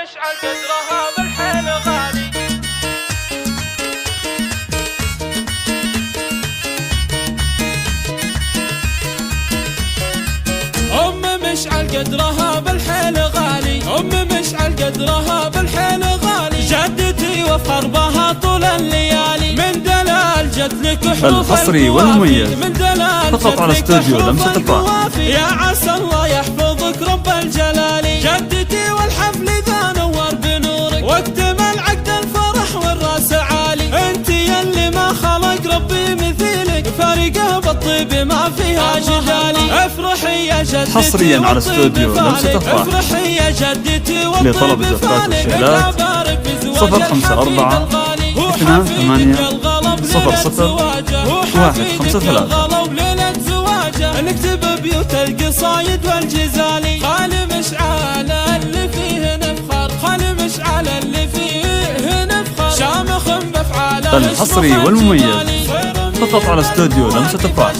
مشعل قدرها بالحيل غالي. مشعل قدرها بالحيل غالي، مشعل قدرها بالحيل غالي. جدتي وفخر بها طول الليالي، من دلال جد لك حروف الحصري والمميز فقط على استوديو لمسة الفرح. يا عسى الله يحفظك رب الجلال. جدتي والحفل ذا نور بنورك، واكتمل عقد الفرح والراس عالي. انت يلي ما خلق ربي مثيلك، فارقه بالطيب ما فيها جدالي. افرحي يا جدتي حصريا على استوديو لمسة الفرح. افرحي يا جدتي لطلب زفات والشهادات 054 28 00 153. ليلة زواجه نكتب بيوت القصايد والجزالي. خالي مشعل اللي فيه نفخر، خالي مشعل اللي فيه نفخر. شامخ بافعاله الحصري والمميز فقط على استوديو لمسة الفرح.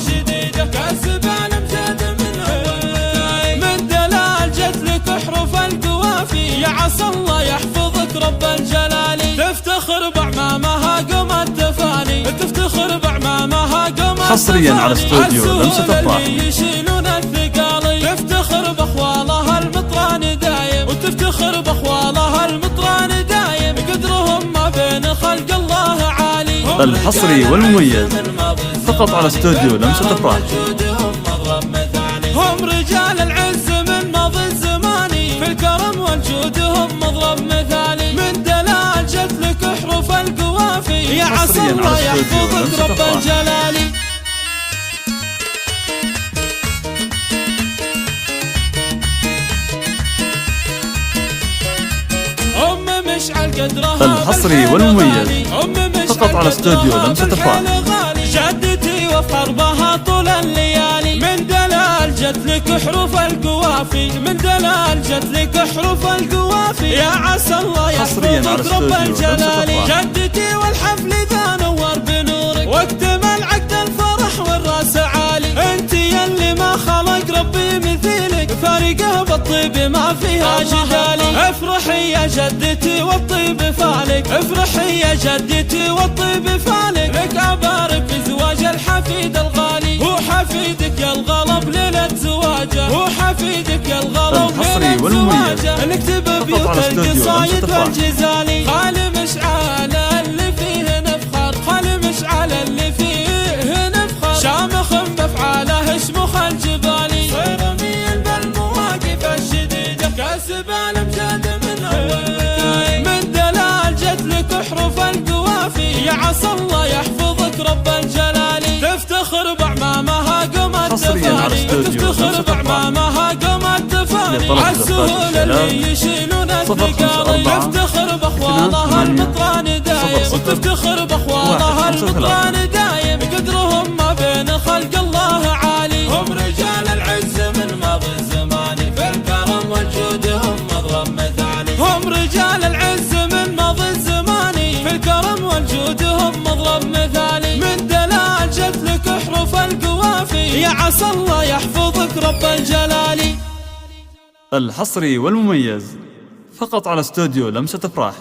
يا عسى الله يحفظك رب الجلال. تفتخر بعمامها قم التفاني، تفتخر بعمامها قم. حصريا على استوديو لمسة الفرح. يشيلون الثقال. تفتخر باخوالها المطران دايم، وتفتخر باخوالها المطران دايم. قدرهم ما بين خلق الله عالي. الحصري والمميز فقط على استوديو لمسة الفرح. هم رجال العز من ماضي الزمان، في الكرم والجود هم مضرب مثالي. من دلال جت لك حروف القوافي، يا عسى الله يحفظك رب الجلال. مشعل قدرها الحصري والمميز فقط على استوديو لمسة الفرح. جدتي وفخر بها طول الليالي، من دلال جت لك حروف القوافي، من دلال جت لك حروف القوافي. يا عسى الله يحفظك رب الجلال. جدتي والحفل ذا نور بنورك، واكتمل عقد الفرح والراس عالي. انت يلي ما خلق ربي مثيلك، فارقه بالطيب ما فيها جدالي. افرحي يا جدتي والطيب فالك، افرحي يا جدتي والطيب فالك. لك ابارك في زواج الحفيد الغالي، هو حفيدك يا الغلب ليلة زواجه، هو حفيدك يا الغلب ليلة زواجه. نكتب بيوت القصايد والجزالي. خالي مشعل اللي فيه نفخر، خالي مشعل اللي فيه نفخر. شامخ بافعاله اشمخ الجبالي. صيرمي بالمواقف الشديدة، كاسب الامجاد من اول. من دلال جت لك حروف القوافي، يا عسى الله يحفظك رب الجلال. تفتخر بعمامها قم التفاني، تفتخر بعمامها قم التفاني. عالسهول اللي يشيلون الثقال. تفتخر باخوالها المطران دايم، وتفتخر باخوالها المطران دايم. قدرهم ما بين خلق الله عالي. هم رجال العز من ماضي الزمان، في الكرم والجود هم مضرب مثالي. هم رجال العز من ماضي الزمان، في الكرم والجود هم مضرب مثالي. من دلال جت لك حروف القوافي، يا عسى الله يحفظك رب الجلال. الحصري والمميز فقط على استوديو لمسة الفرح.